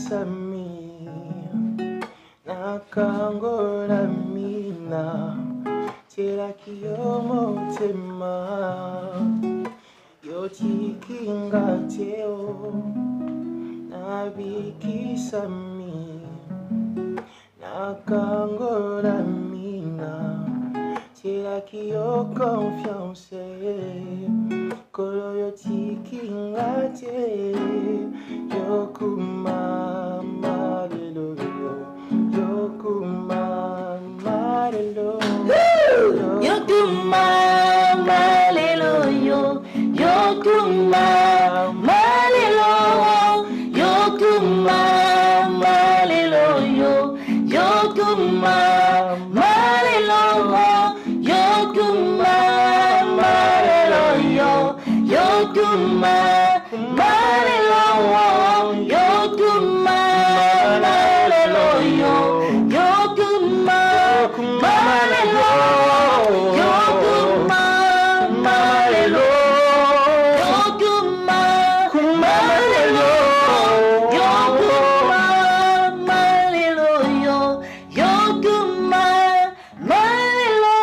sami nakangola mina cheraki yo motema yo chikinga teo nabikisami nakangola mina cheraki yo confiance kolo yo chikinga te yo kumama lelo yo kumama lelo yo kumama lelo yo kumama lelo yo kumama lelo yo kumama lelo yo kumama lelo yo kumama lelo yo kumama lelo yo kumama lelo yo kumama lelo yo kumama lelo yo kumama lelo yo kumama lelo.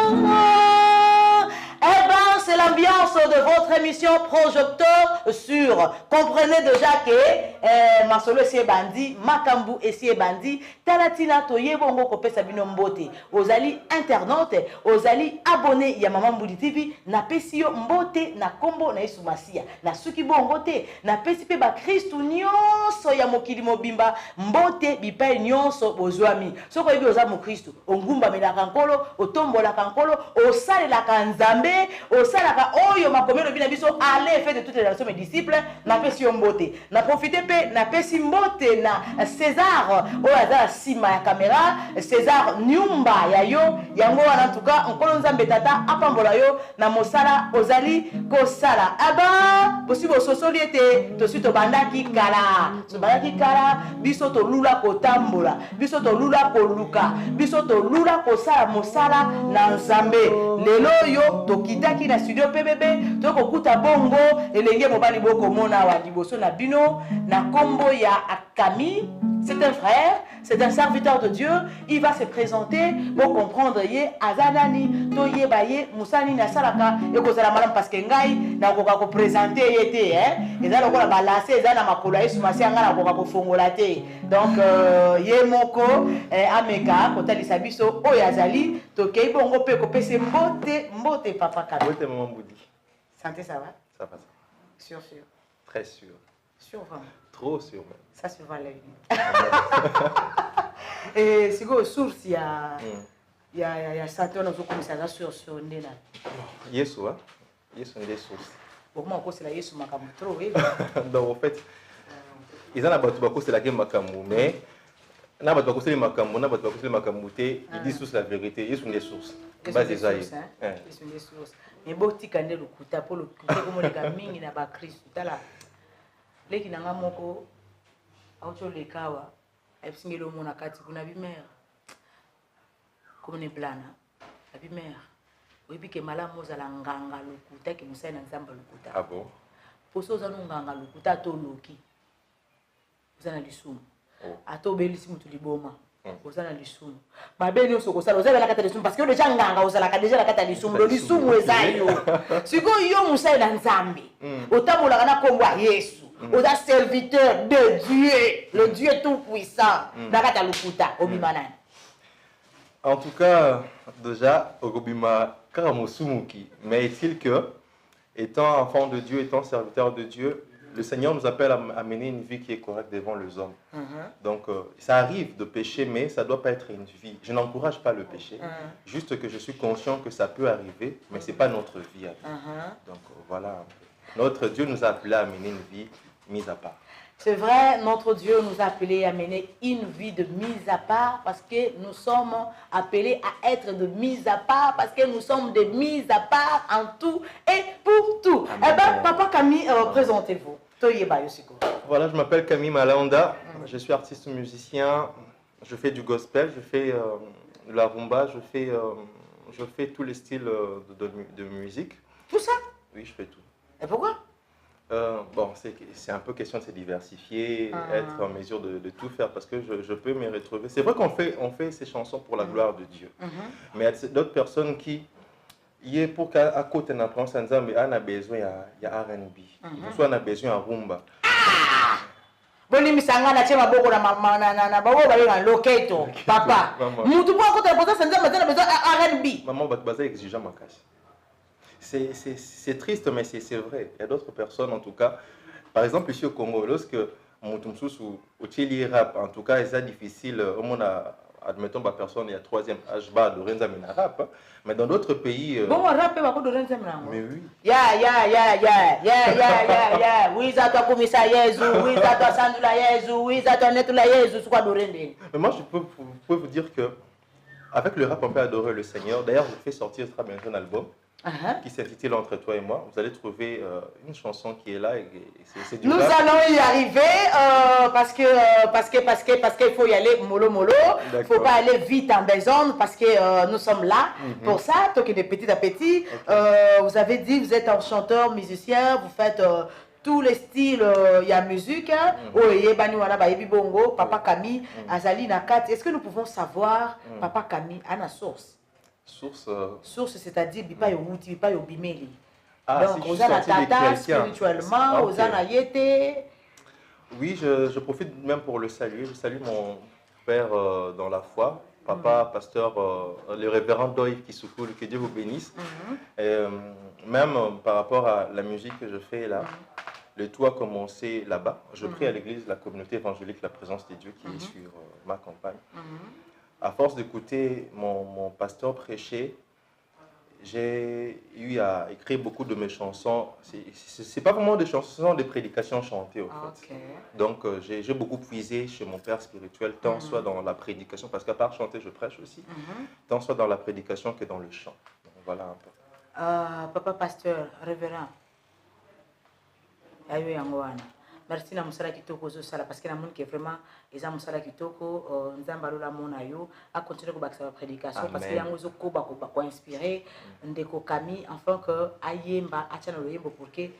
Eh ben, c'est l'ambiance de votre émission Projecteur sur comprenez déjà que masolo esi ebandi makambu esi ebandi talatina toyebongo kopesa bino mbote ozali internaute ozali abonné ya Mama Mbudi TV na pesi yo mbote na kombo na Yesu Masia na suki bongo te na pesi pe ba Kristu nyonso ya mokili mobimba mbote bipai nyonso bozwami soko yebi oza mo Kristu ongumba melaka nkolo otombolaka nkolo osalelaka nzambe osalaka oyo makomelo bina biso allez fait de toutes les nations mes disciples na pesi yo mbote na profiter pe na pesi mbote na César oyaza sima ya caméra César nyumba ya yo yango wana tuka nkolo nzambe tata apambola yo na mosala ozali kosala aba possible sosoli ete to suite bandaki kala so bandaki kala biso to lula kotambola biso to lula koluka biso to lula kosala mosala na nzambe lelo yo tokitaki na studio PBB to kokuta bongo elenge mobali boko mona wa liboso na bino na kombo ya Camille. C'est un frère, c'est un serviteur de Dieu. Il va se présenter pour comprendre ye azanani to ye baye musani na salaka e ko sala malam parce que ngai na ko ko présenter yete ezala ko la balancer ezala makolo Yesu Masia ngala ko ko fongola te. Donc ye moko ameka ko talisa biso o yazali to kei bongo pe ko pese mbote papa ka. Mbote Mama Mbudi. Santé ça va? Ça va. Sûr. Très sûr. Sûr vraiment. Trop sûr même. Ça se va la vie. Et c'est quoi source il y a Satan qui commence à sur ndena. Yesu Yesu est source. Comment on c'est la Yesu makamu trop Donc en fait ils en a battu bako c'est la game makamu mais na battu bako c'est le makamu na battu bako c'est le makamu te ils disent tous la vérité Yesu est source. Base des aïe. Yesu est source. Mais boti kande lukuta pour le comme les gamingi na ba Christ tala. Leki nanga moko auto lekawa epsingelo mona kati kuna bimère comme ne plana la bimère oyebi ke malamu ozala nganga lokuta ke musai na nzamba lokuta Ah bon poso ozana nganga lokuta to loki ozana lisumu ato belisi mutu liboma ozana lisumu babeni oso kosala ozala la kata lisumu parce que déjà nganga ozala ka déjà la kata lisumu lo lisumu ezayo siko yo musai na nzambe otabola kana kombo ya Yesu aux serviteurs de Dieu, le Dieu tout-puissant. En tout cas, déjà, Ogobima Karamosumuki, mais est-il que, étant enfant de Dieu, étant serviteur de Dieu, le Seigneur nous appelle à mener une vie qui est correcte devant les hommes. Donc, ça arrive de pécher, mais ça ne doit pas être une vie. Je n'encourage pas le péché, juste que je suis conscient que ça peut arriver, mais ce n'est pas notre vie à vivre. Donc, voilà. Notre Dieu nous a appelés à mener une vie mise à part. C'est vrai, notre Dieu nous a appelés à mener une vie de mise à part parce que nous sommes appelés à être de mise à part parce que nous sommes de mise à part en tout et pour tout. Amen. Eh bien, Papa Camille, présentez-vous. Voilà, je m'appelle Camille Malanda, je suis artiste musicien, je fais du gospel, je fais de la rumba, je fais tous les styles de musique. Tout ça? Oui, je fais tout. Et pourquoi? Bon, c'est un peu question de se diversifier, être en mesure de tout faire parce que je peux me retrouver. C'est vrai on fait ces chansons pour la gloire de Dieu. Mais il y a d'autres personnes qui, pour qu'à côté de notre ensemble, on a besoin de R&B. Soit on a besoin de rumba. bolimisanga na tie maboko na bango babenga loketo papa mutu mpo akota na potence nzambe aza na besoin R&B. Maman bato baza exigeant makasi. C'est triste, mais c'est vrai. Il y a d'autres personnes, en tout cas. Par exemple, ici au Congo, lorsque Moutoumsous ou Tchili rap, en tout cas, c'est difficile. Au monde, admettons, ma personne, il y a troisième âge bas de Renza Mina rap. Mais dans d'autres pays. Bon, on rappe pas de Renza Mina. Mais oui. Ya. Oui, ça toi comme ça, Yezu. Oui, ça toi Sandula Yezu. Oui, ça toi Netula Yezu. C'est quoi d'Orende? Mais moi, je peux vous dire que, avec le rap, on peut adorer le Seigneur. D'ailleurs, je fais sortir très bientôt un album. Qui s'intitule Entre toi et moi. Vous allez trouver une chanson qui est là et c'est du Nous rap. allons y arriver parce qu'il faut y aller mollo. Il ne faut pas aller vite en besogne parce que nous sommes là pour ça. Donc de petit à petit, vous avez dit vous êtes un chanteur, musicien, vous faites tous les styles, il y a musique. Papa Kami, Azali Nakati. Est-ce que nous pouvons savoir Papa Kami à la source? Source, c'est-à-dire bipa yo wuti, bipa yo bimeli. Donc, aux ana tata spirituellement, aux ana yete. Oui, je profite même pour le saluer. Je salue mon père dans la foi, papa, pasteur, le révérend Doïf Kisukoul, que Dieu vous bénisse. Et, même par rapport à la musique que je fais là, le tout a commencé là-bas. Je prie à l'église, la communauté évangélique, la présence de Dieu qui est sur ma campagne. À force d'écouter mon pasteur prêcher, j'ai eu à écrire beaucoup de mes chansons. C'est pas vraiment des chansons, ce sont des prédications chantées au fait. Donc j'ai beaucoup puisé chez mon père spirituel, tant soit dans la prédication, parce qu'à part chanter, je prêche aussi, tant soit dans la prédication que dans le chant. Donc, voilà un peu. Papa pasteur, révérend. Ayo yangoana. Merci na musala kitoko zo sala parce que na monde qui est vraiment eza musala kitoko nzamba lola mona yo a continuer ko bakisa prédication parce que yango zo ko ba inspirer ndeko Kami enfin que ayemba achana lo yembo pour que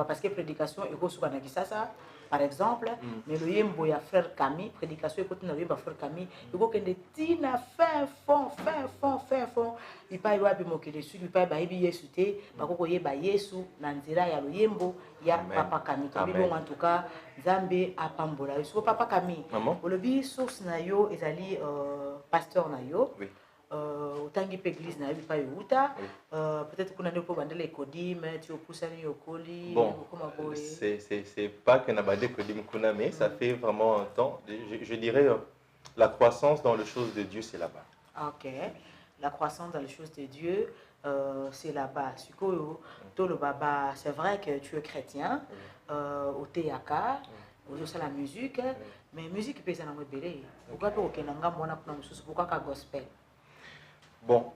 parce que prédication eko suka na kisasa par exemple mais le yembo ya frère Kami prédication eko tina yemba frère Kami eko kende tina fin fond il pa yo abi mokele su il pa ba yebi Yesu te ba ko yeba Yesu na nzira ya lo yembo ya Papa Kami. En tout cas, Zambé a pambola. Sur Papa Kami, olobi source na yo ezali pasteur na yo. Otangi pe église na yo pa yo uta. Peut-être qu'on a des problèmes les codim, tu opoussa ni okoli. Bon, c'est pas que na bade codim kuna mais ça fait vraiment un temps. Je dirais la croissance dans les choses de Dieu c'est là-bas. OK. La croissance dans les choses de Dieu, c'est là-bas. C'est vrai que tu es chrétien, au théâtre, au la musique, mais musique peut être un pourquoi pas gospel? Bon.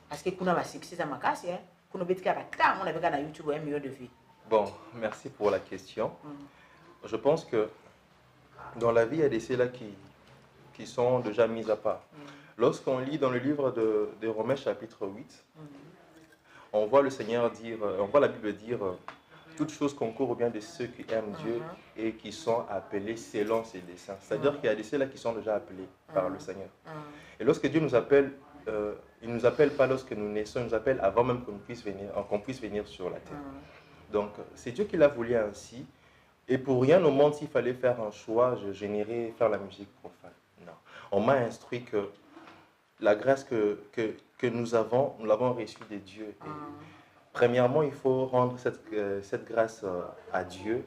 Parce que kuna succès à ma casse, kuna betika ba on avait na YouTube 1 million de vues. Bon, merci pour la question. Je pense que dans la vie, il y a des ceux-là qui sont déjà mis à part. Lorsqu'on lit dans le livre de Romains chapitre 8, on voit le Seigneur dire, on voit la Bible dire toutes choses concourent au bien de ceux qui aiment Dieu et qui sont appelés selon ses desseins. C'est-à-dire qu'il y a des ceux-là qui sont déjà appelés par le Seigneur. Et lorsque Dieu nous appelle, il ne nous appelle pas lorsque nous naissons, il nous appelle avant même qu'on puisse venir sur la terre. Donc c'est Dieu qui l'a voulu ainsi. Et pour rien au monde, s'il fallait faire un choix, je n'irais faire la musique profane. Non. On m'a instruit que la grâce que nous l'avons reçue de Dieu. Et premièrement, il faut rendre cette grâce à Dieu.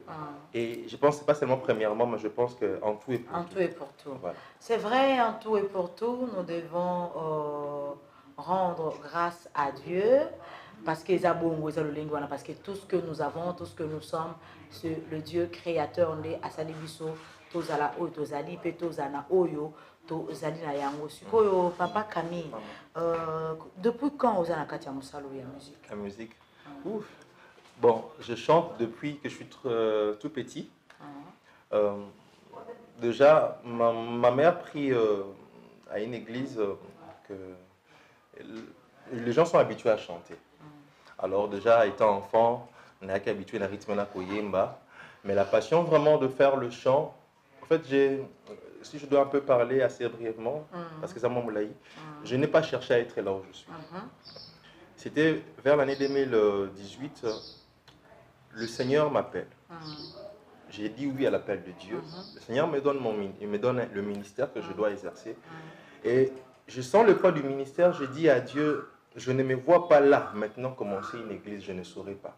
Et je pense que ce n'est pas seulement premièrement, mais je pense qu'en tout et pour tout. En tout et pour tout. Voilà. C'est vrai, en tout et pour tout, nous devons rendre grâce à Dieu. Parce que parce que tout ce que nous avons, tout ce que nous sommes, c'est le Dieu créateur de Asalibiso, Tozala Oyo, Tozali, Petozana Oyo. Papa Kami, depuis quand vous avez la musique? La musique. Ouf. Bon, je chante depuis que je suis tout petit. Déjà, ma mère prie à une église que les gens sont habitués à chanter. Alors déjà, étant enfant, On est habitué à rythme na koyemba. Mais la passion vraiment de faire le chant, en fait, si je dois un peu parler assez brièvement, parce que ça m'a moulaï, je n'ai pas cherché à être là où je suis. C'était vers l'année 2018, le Seigneur m'appelle. J'ai dit oui à l'appel de Dieu. Le Seigneur me donne, il me donne le ministère que je dois exercer. Et je sens le poids du ministère, je dis à Dieu, je ne me vois pas là, maintenant commencer une église, je ne saurais pas.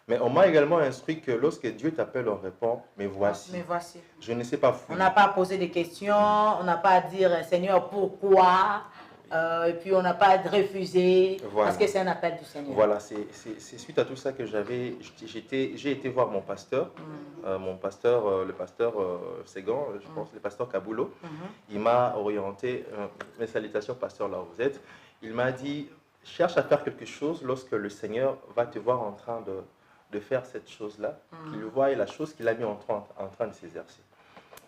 Mais on m'a également instruit que lorsque Dieu t'appelle, on répond, mais voici. Mais voici. Je ne sais pas fouiller. On n'a pas à poser des questions, on n'a pas à dire, Seigneur, pourquoi et puis on n'a pas à refuser, voilà. Parce que c'est un appel du Seigneur. Voilà, c'est suite à tout ça que j'ai été voir mon pasteur, le pasteur Ségan, je pense, le pasteur Kabulo. Il m'a orienté, mes salutations, pasteur là où vous êtes. Il m'a dit, cherche à faire quelque chose lorsque le Seigneur va te voir en train de faire cette chose-là, qu'il voit la chose qu'il a mis en train de s'exercer.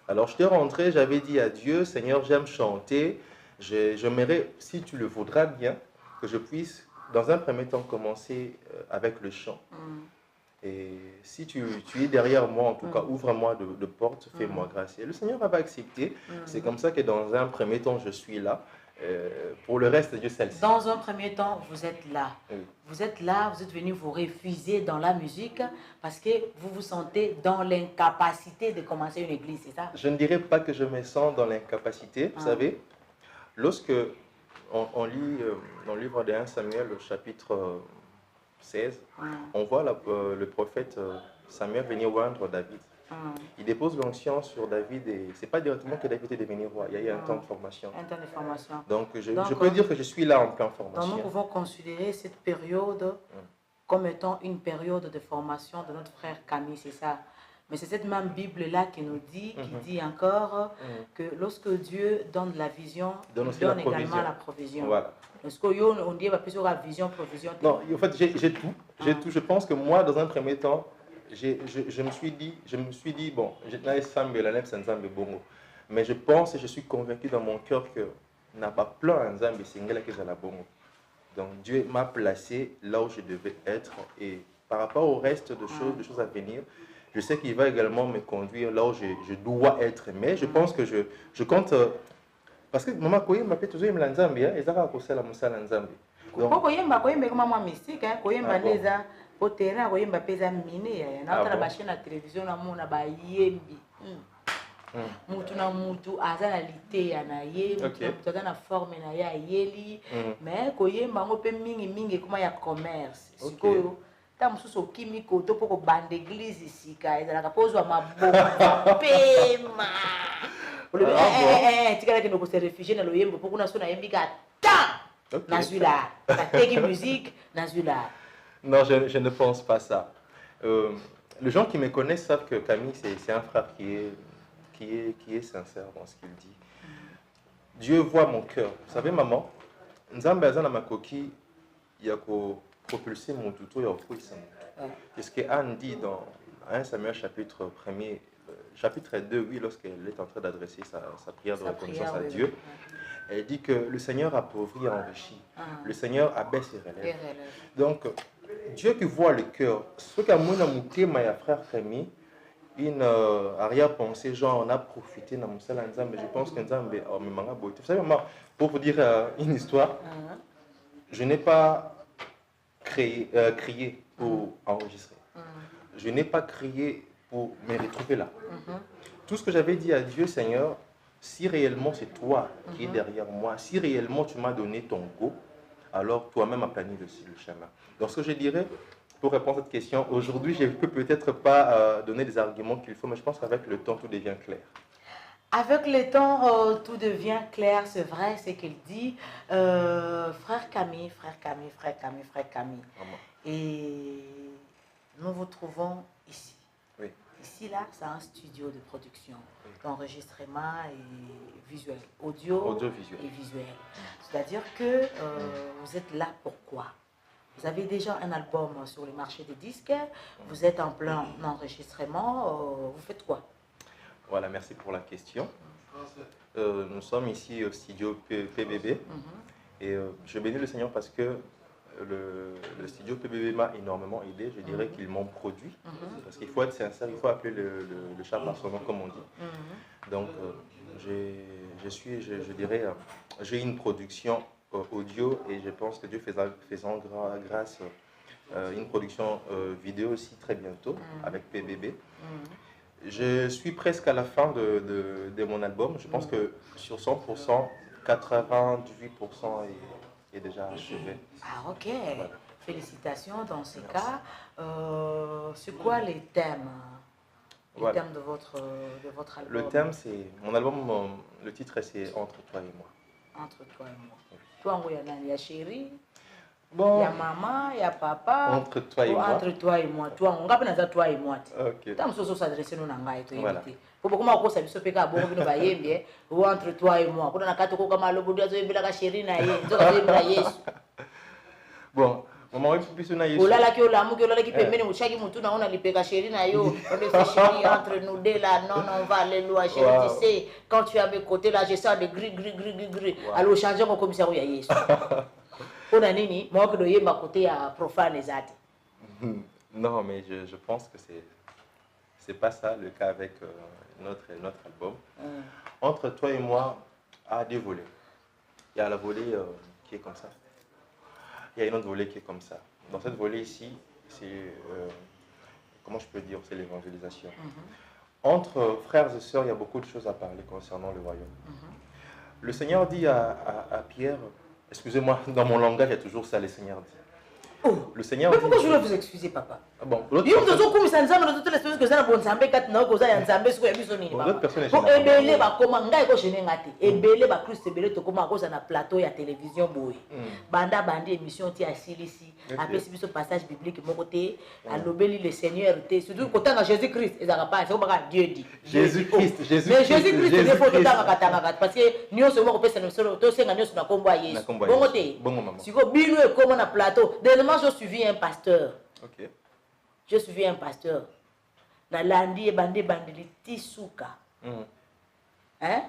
Alors je t'ai rentré, j'avais dit à Dieu, Seigneur, j'aime chanter, j'aimerais, si tu le voudras bien, que je puisse, dans un premier temps, commencer avec le chant. Et si tu es derrière moi, en tout cas, ouvre-moi de portes, fais-moi grâce. Et le Seigneur va accepter. C'est comme ça que dans un premier temps, je suis là. Pour le reste, Dieu sait. Dans un premier temps, vous êtes là. Oui. Vous êtes là, vous êtes venu vous refuser dans la musique parce que vous vous sentez dans l'incapacité de commencer une église, c'est ça? Je ne dirais pas que je me sens dans l'incapacité. Vous savez, lorsque on lit dans le livre de 1 Samuel, au chapitre 16, on voit le prophète Samuel venir oindre David. Il dépose l'onction sur David et ce n'est pas directement que David est devenu roi, il y a eu un temps de formation. Un temps de formation. Donc je peux dire que je suis là en plein formation. Donc nous pouvons considérer cette période comme étant une période de formation de notre frère Camille, c'est ça. Mais c'est cette même Bible-là qui nous dit, qui dit encore que lorsque Dieu donne la vision, il donne également la provision. Voilà. Est-ce qu'on dit plus sur la vision, provision? Non, en fait, j'ai tout. J'ai tout. Je pense que moi, dans un premier temps, je me suis dit, bon, mais je pense et je suis convaincu dans mon cœur que n'a pas plein un Zambé single que j'ai la bongo. Donc Dieu m'a placé là où je devais être et par rapport au reste de choses à venir, je sais qu'il va également me conduire là où je dois être. Mais je pense que je compte parce que maman koye m'a fait toujours me l'Nzambé et ça va causer la musala Nzambé. Donc koye comme moi mystique hein koye mbaneza au terrain koye mba pesa miné na tala ba chaîne à télévision na mona ba yembi. Mutu na mutu aza na liteya na ye mutu aza na forme na ye ayeli mais koyemba ngo pe mingi kuma ya commerce sikoyo ta mususu okimi koto poko bande église sika ezalaka pozwa maboko pema tikala ke noko se réfugier na loyembo poko na so na yembika ta nazula ta teki musique nazula. Non, je ne pense pas ça. Les gens qui me connaissent savent que Camille c'est un frère qui est sincère dans ce qu'il dit. Dieu voit mon cœur. Vous savez, maman, Nzambe azana makoki yako propulser mon tuto ya ofouissa. C'est ce que Anne dit dans 1 Samuel chapitre 1er, chapitre 2, oui, lorsqu'elle est en train d'adresser sa prière de reconnaissance à Dieu. Elle dit que le Seigneur appauvrit et enrichit. Le Seigneur abaisse et relève. Donc, Dieu qui voit le cœur, ce qu'a mon frère Camille, une arrière-pensée, genre on a profité dans mon salon Nzambe, je pense que Nzambe a mis manga beauté. Vous savez, pour vous dire une histoire, je n'ai pas crié pour enregistrer. Je n'ai pas crié pour me retrouver là. Tout ce que j'avais dit à Dieu, Seigneur, si réellement c'est toi qui es derrière moi, si réellement tu m'as donné ton go, alors toi-même aplani le chemin. Donc ce que je dirais, pour répondre à cette question, aujourd'hui, je ne peux peut-être pas donner des arguments qu'il faut, mais je pense qu'avec le temps, tout devient clair. Avec le temps, tout devient clair, c'est vrai, c'est qu'il dit. Frère Camille. Et nous vous trouvons ici. Oui. Ici, là, c'est un studio de production, d'enregistrement et visuel, audio-visuel et visuel. C'est-à-dire que vous êtes là pourquoi? Vous avez déjà un album sur le marché des disques, vous êtes en plein enregistrement, vous faites quoi? Voilà, merci pour la question. Nous sommes ici au studio PBB et je bénis le Seigneur parce que le studio PBB m'a énormément aidé. Je dirais qu'ils m'ont produit. Parce qu'il faut être sincère, il faut appeler le chat par son nom, comme on dit. Donc, je dirais, j'ai une production audio et je pense que Dieu faisant grâce une production vidéo aussi très bientôt avec PBB. Je suis presque à la fin de mon album. Je pense que sur 100%, 98% est déjà achevé. Ah, ok. Voilà. Félicitations dans ces Merci. cas. C'est quoi les thèmes? Voilà. Thèmes de votre album? Le thème, c'est... Mon album, le titre, c'est Entre toi et moi. Entre toi et moi. Toi, il y a chérie, Bon. il y a maman, il y a papa. Entre toi et moi. Entre toi et moi. Toi, on va toi et moi. Ok. Tant que s'adresser nous n'angai to Voilà. éviter. Pour beaucoup moi ça biso peka bon bino ba yembe ou entre toi et moi. Kuna nakati ko kama lobo dio zo yembela ka chérie na ye. Zo ka yembela Yesu. Bon, maman oui plus na Yesu. Olala ki olamu ki olala ki pembeni muchaki mutu na ona lipeka chérie na yo. On le fait chérie entre nous deux là. Non on va alléluia chérie. Wow. Tu sais quand tu es à mes côtés là je sens de gris. Wow. Alors changer mon commissaire ya Yesu. Ona nini moi que do yemba côté à profane zati. Non, mais je pense que c'est pas ça le cas avec notre album. Entre toi et moi, a deux volets. Il y a la volée qui est comme ça. Il y a une autre volée qui est comme ça. Dans cette volée ici, c'est, comment je peux dire, c'est l'évangélisation. Entre frères et sœurs, il y a beaucoup de choses à parler concernant le royaume. Le Seigneur dit à Pierre, excusez-moi, dans mon langage, il y a toujours ça, le Seigneur dit. Oh. Le Seigneur mais dit... pourquoi je dois vous excuser, papa? Ah bon, L'autre personne plateau ya télévision boy. Banda bandi émission ti asilisi. Après ce passage biblique mon côté à l'obéli le Seigneur était surtout côté à Jésus-Christ et ça pas c'est comme Dieu dit. Jésus-Christ, mais Jésus-Christ il faut tout katanga parce que nous sommes ko pesa nous to senga nous na kombo Yesu. Bon côté. Si ko bino e comme na plateau, dernièrement je suivi un pasteur. OK. Je suivi un pasteur. Na landi e bande tisuka. Hein?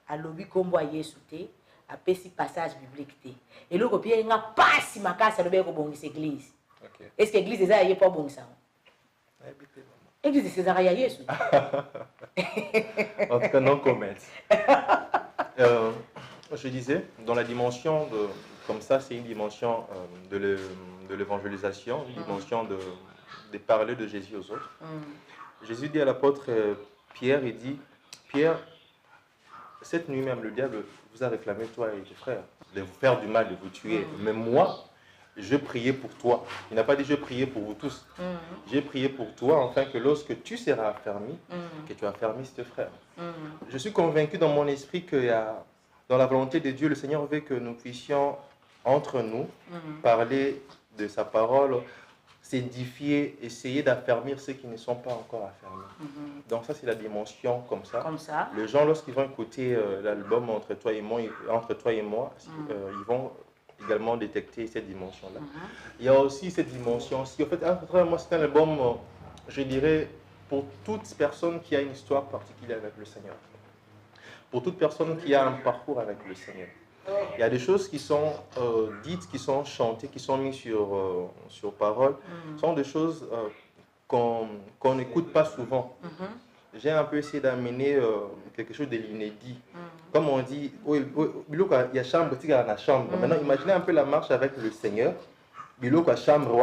A lobi kombo Yesu te, a pesi passage biblique te. Et le copier nga pasi makasa lobe ko bongisa église. OK. Est-ce que l'église eza yé pas bongisa? Église César ya Yesu. En tout cas non comment. Je disais dans la dimension de comme ça, c'est une dimension de l'évangélisation, une dimension de parler de Jésus aux autres. Jésus dit à l'apôtre Pierre, il dit, Pierre, cette nuit même, le diable vous a réclamé, toi et tes frères, de vous faire du mal, de vous tuer. Mais moi, je priais pour toi. Il n'a pas dit je priais pour vous tous. J'ai prié pour toi, afin que lorsque tu seras affermi, que tu affermisses tes frères. Je suis convaincu dans mon esprit que dans la volonté de Dieu, le Seigneur veut que nous puissions entre nous, parler de sa parole, s'édifier, essayer d'affermir ceux qui ne sont pas encore affermis. Donc ça, c'est la dimension comme ça. Comme ça. Les gens, lorsqu'ils vont écouter l'album Entre toi et moi, ils vont également détecter cette dimension-là. Il y a aussi cette dimension-ci. En fait, Entre toi et moi, c'est un album, je dirais, pour toute personne qui a une histoire particulière avec le Seigneur. Pour toute personne qui a un parcours avec le Seigneur. Il y a des choses qui sont dites, qui sont chantées, qui sont mises sur parole. Ce sont des choses qu'on n'écoute pas souvent. J'ai un peu essayé d'amener quelque chose de l'inédit. Comme on dit, il y a chambre, il y a chambre. Maintenant, imaginez un peu la marche avec le Seigneur. Biloko chambre,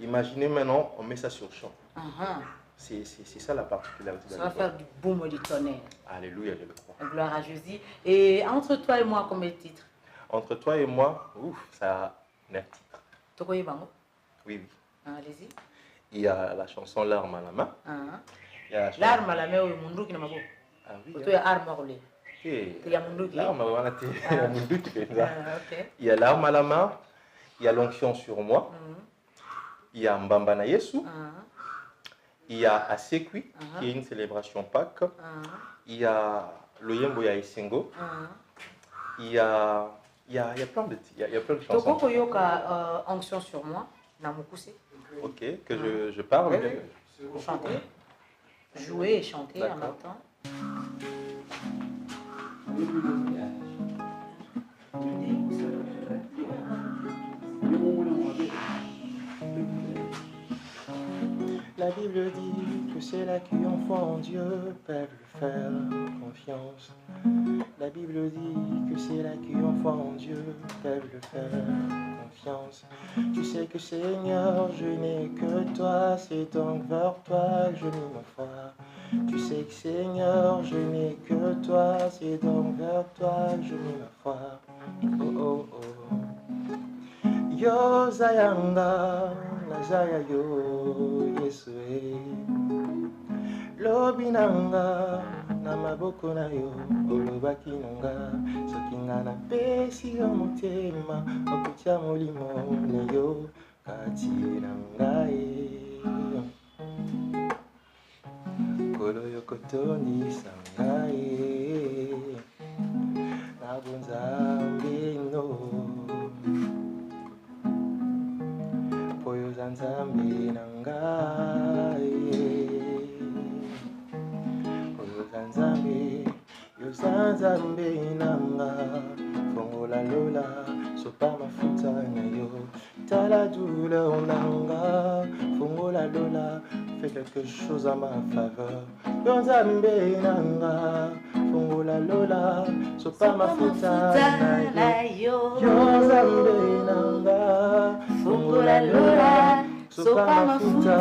imaginez maintenant, on met ça sur champ. C'est ça la particularité. Ça va faire du boom et du tonnerre. Alléluia, je le crois. Gloire à Jésus. Et Entre toi et moi, combien de titres? Entre toi et moi, ça a 9 titres. Tokoye bango? Oui. Allez-y. Il y a la chanson L'arme à la main. L'arme à la main, oui, mon qui n'a pas beau. Ah oui. Il y a arme à rouler. Il y a mon qui. L'arme à la main. Il y a l'arme à la main. Il y a l'onction sur moi. Il y a Mbamba na Yesu. Il y a Asekwi, qui est une célébration Pâques. Il y a Loyembo ya Isengo. Il y a plein de chansons. Toko yoka onction sur moi, na mukuse. Ok, que je parle. Chanter, jouer et chanter en même temps. ceux-là qui ont foi en Dieu peuvent le faire confiance. La Bible dit que ceux-là qui ont foi en Dieu peuvent le faire confiance. Tu sais que Seigneur, je n'ai que toi, c'est donc vers toi que je mets ma foi. Tu sais que Seigneur, je n'ai que toi, c'est donc vers toi que je mets ma foi. Oh oh oh. Yo Zayanga, Nazaya yo Yesue. Lobi nanga, na maboko na yo, olobaki nanga. Soki nga napesi yo motema, okotia molimo na yo, kati na ngai. Kolo yo kotondisa ngai, na bonzambe no. Poyo zanzambe na ngai. Nzambe, yo Nzambe nanga, fongola lola, sopa mafuta na yo, tala douleur nanga, fongola lola, fais quelque chose à ma faveur. Yo Nzambe nanga, fongola lola, sopa mafuta na yo, yo Nzambe nanga, fongola lola, sopa mafuta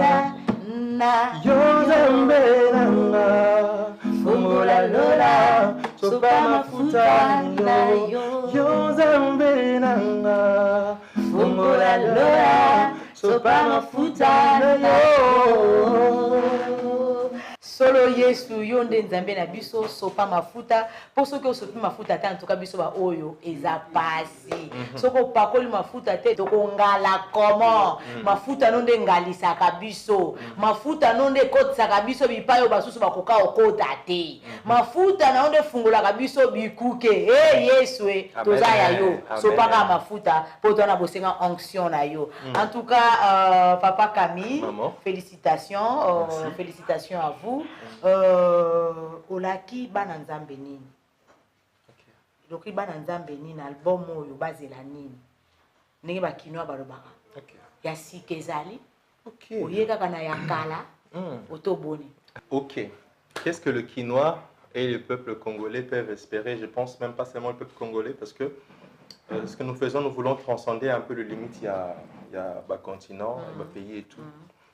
na yo Nzambe nanga. Fongola lola, sopa mafuta na yo, yo Nzambe nanga. Fongola lola, sopa mafuta na yo. Solo Yesu yonde Nzambe na biso sopa mafuta pour ceux qui sopa mafuta te en tout cas biso ba oyo eza pasi soko pakoli mafuta te toko ngala comment mafuta nonde ngalisaka biso mafuta nonde kotisaka biso bipayo basusu bakoka okota te mafuta na onde fungolaka biso bikuke Yesu toza ya yo sopa ka mafuta pour tona bosenga onction na yo en tout cas papa Camille félicitations félicitations à vous. Olaki bana Nzambe nini loki bana Nzambe nini album oyo bazela nini ndenge bakinwa balobaka ya sika ezali oyeka kana ya kala otoboni. Ok, qu'est-ce que le quinoa et le peuple congolais peuvent espérer? Je pense même pas seulement le peuple congolais parce que ce que nous faisons, nous voulons transcender un peu les limites. Il y a bas continent, bas pays et tout.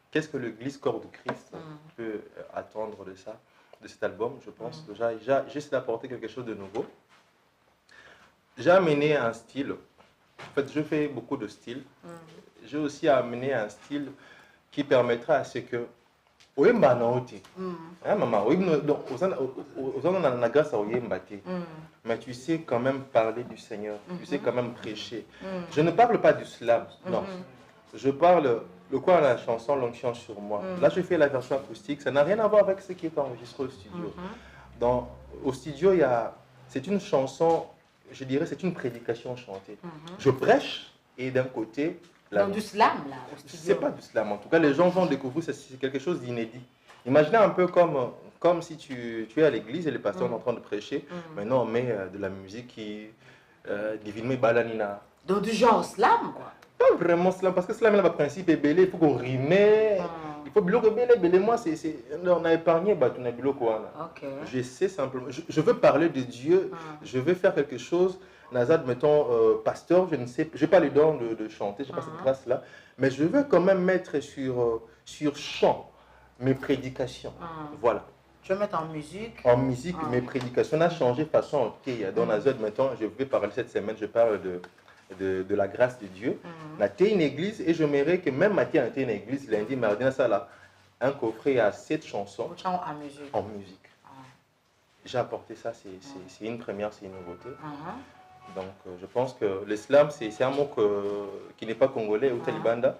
Qu'est-ce que l'Église corps de Christ peut attendre de ça, de cet album? Je pense déjà, j'essaie d'apporter quelque chose de nouveau. J'ai amené un style. En fait, je fais beaucoup de styles. J'ai aussi amené un style qui permettra à ce que mais tu sais quand même parler du Seigneur, tu sais quand même prêcher. Je ne parle pas du slam, non. Je parle le quoi la chanson L'onction sur moi. Là, je fais la version acoustique. Ça n'a rien à voir avec ce qui est enregistré au studio. Au studio, c'est une chanson, je dirais, c'est une prédication chantée. Je prêche et d'un côté... Donc du slam, là, au studio. C'est pas du slam. En tout cas, les gens vont découvrir c'est quelque chose d'inédit. Imaginez un peu comme si tu es à l'église et les pasteurs sont en train de prêcher. Maintenant, on met de la musique qui... Divine Balanina. Donc du genre slam, quoi. Pas vraiment slam, parce que slam, il y a un principe belé, il faut qu'on rime. Il faut biloko belé. Moi, on a épargné, on a biloko. Je sais simplement. Je veux parler de Dieu, je veux faire quelque chose. Nazad, mettons, pasteur, je ne sais, je n'ai pas le don de chanter, je n'ai pas cette grâce-là, mais je veux quand même mettre sur chant mes prédications. Voilà. Je vais mettre en musique. En musique, mes prédications. On a changé de façon. Ok, dans Nazad, mettons, je vais parler cette semaine, je parle de la grâce de Dieu. On a été une église et j'aimerais que même Mathieu a été une église lundi, mardi, ça là, un coffret à 7 chansons en musique. J'ai apporté ça, c'est une première, c'est une nouveauté. Donc je pense que l'islam, c'est un mot qui n'est pas congolais ou talibanda.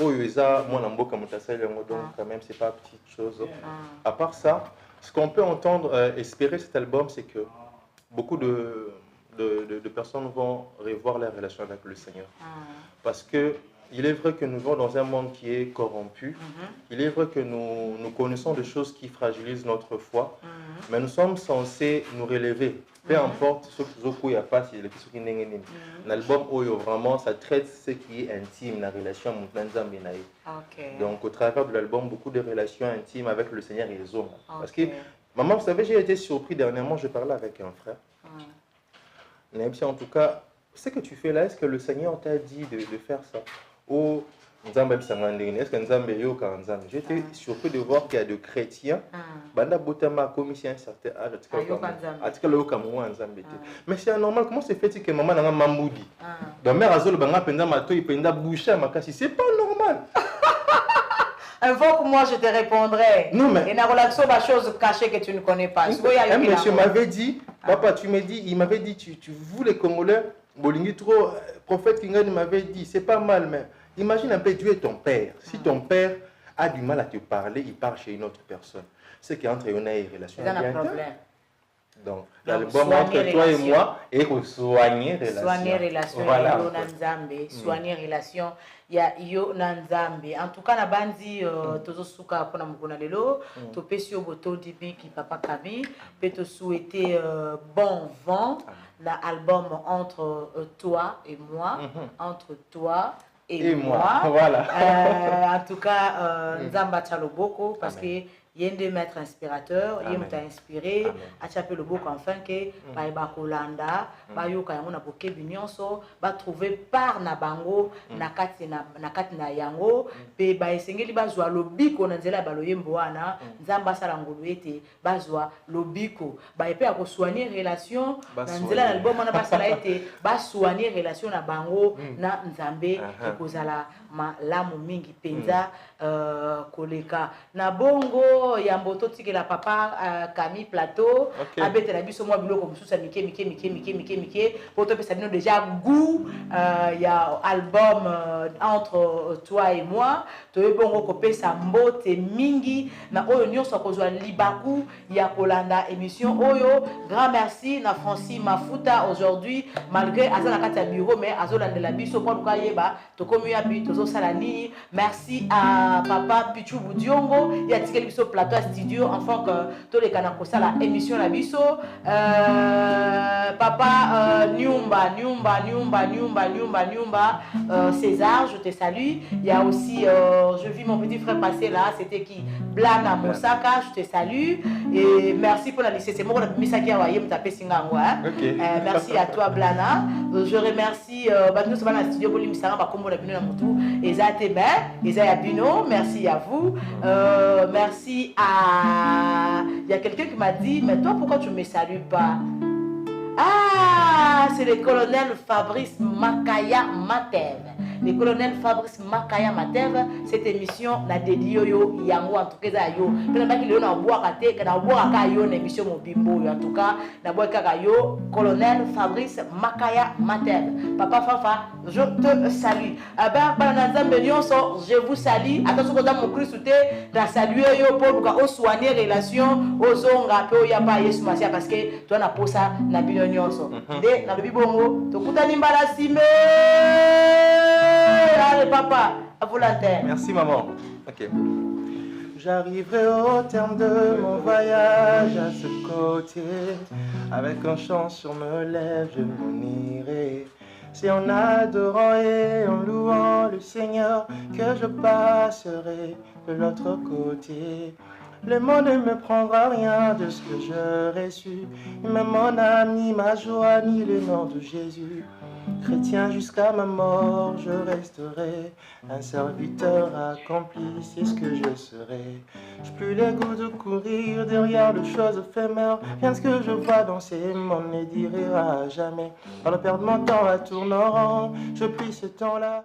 Oh, moi, donc quand même, c'est pas petite chose. À part ça, ce qu'on peut entendre, espérer cet album, c'est que beaucoup de personnes vont revoir leur relation avec le Seigneur. Parce que il est vrai que nous vivons dans un monde qui est corrompu. Il est vrai que nous connaissons des choses qui fragilisent notre foi. mais nous sommes censés nous relever. Peu importe ce qu'il y a pas, c'est le plus qui n'est pas. L'album vraiment ça traite ce qui est intime, la relation entre donc au travers de l'album, beaucoup de relations intimes avec le Seigneur et les hommes. Parce que maman, vous savez, j'ai été surpris dernièrement, je parlais avec un frère. En tout cas, ce que tu fais là, est-ce que le Seigneur t'a dit de faire ça? Ou est-ce que j'étais surpris de voir qu'il y a des chrétiens commis un certain âge. Mais c'est normal, comment se fait-il que maman n'a pas mamboudi? La mère a c'est pas normal. Invoque moi, je te répondrai. Non, mais... Et dans la relation, la chose cachée que tu ne connais pas. Un monsieur m'avait dit, papa, il m'avait dit, tu vous les Congolais, Bolingi trop, prophète Kingani m'avait dit, c'est pas mal, mais imagine un peu, Dieu est ton père. Si ton père a du mal à te parler, il part chez une autre personne. C'est qu'entre eux, il y a une relation. C'est un problème. Donc, l'album entre toi et moi, et pour soigner relation. Soigner relation, voilà. Soigner relation, il y a yo nanzambe. En tout cas, na bandi tozo suka pona mukona lelo, to pesi oboto dibi ki papa Kabi, peut te souhaiter bon vent. L'album entre toi et moi, entre toi et moi. Voilà. En tout cas, Nzamba Tchaloboko, parce que il y a un maître inspirateur, il m'a inspiré, à chaper le bouc enfin que ba kolanda, ba yoka yango na boke binyonso, ba trouver par na bango na kati na yango, pe ba esengeli ba zwa lobiko na nzela ba loyembo wana, nzamba sala ngulu ete ba zwa lobiko, ba epé ko soigner relation na nzela l'album wana ba sala ete ba soigner relation na bango na nzambe ekozala malamu mingi penza koleka na bongo ya mboto tikela papa Camille Plateau abete na biso mwa biloko mususa mike poto pesa bino déjà goût ya album entre toi et moi to bongo ko pesa mbote mingi na oyo nyonso kozwa libaku ya kolanda émission oyo. Grand merci na Francis Mafuta aujourd'hui malgré azana kati ya bureau mais azolandela biso pour ka yeba to komi ya bi tozo sala ni. Merci à papa Pichu Boudiongo ya tikeli biso plateau studio enfin que tous les canaux ça la émission la biso papa Nyumba César, je te salue. Il y a aussi je vis mon petit frère passer là, c'était qui Blana Mosaka, je te salue et merci pour la lycée, c'est moi qui Misaki Awaye m'taper singanwa. Merci à toi Blana. Je remercie nous sommes dans le studio pour l'immissaire ba kombo na bino na mutu ezatebe ezayabino, merci à vous. Merci à... Il y a quelqu'un qui m'a dit, mais toi, pourquoi tu ne me salues pas? Ah, c'est le colonel Fabrice Makaya Matev. Le colonel Fabrice Makaya Matev, cette émission n'a dédié yo yango en tout cas yo. Quand on a qu'il y a boire raté, quand on boire à yo une émission mobimbo en tout cas, na boire yo colonel Fabrice Makaya Matev. Papa Fafa, je te salue. Ben bananzam benionso, je vous salue. Attention quand mon Christ na saluer yo pour que soigner relation aux onga pe ya ba Yesu Masia parce que toi na posa na binionso. De na bibongo, to kutani mbala sime. Allez papa, à vous l'antenne. Merci maman. Ok. J'arriverai au terme de mon voyage à ce côté. Avec un chant sur mes lèvres, je m'en irai. C'est en adorant et en louant le Seigneur que je passerai de l'autre côté. Le monde ne me prendra rien de ce que j'aurais su, ni même mon âme, ni ma joie, ni le nom de Jésus. Chrétien jusqu'à ma mort, je resterai un serviteur accompli, c'est ce que je serai. J'ai plus le goût de courir derrière de choses éphémères. Rien de ce que je vois dans ces mondes ne durera jamais. Alors perdre mon temps à tourner en rond, je prie ce temps-là.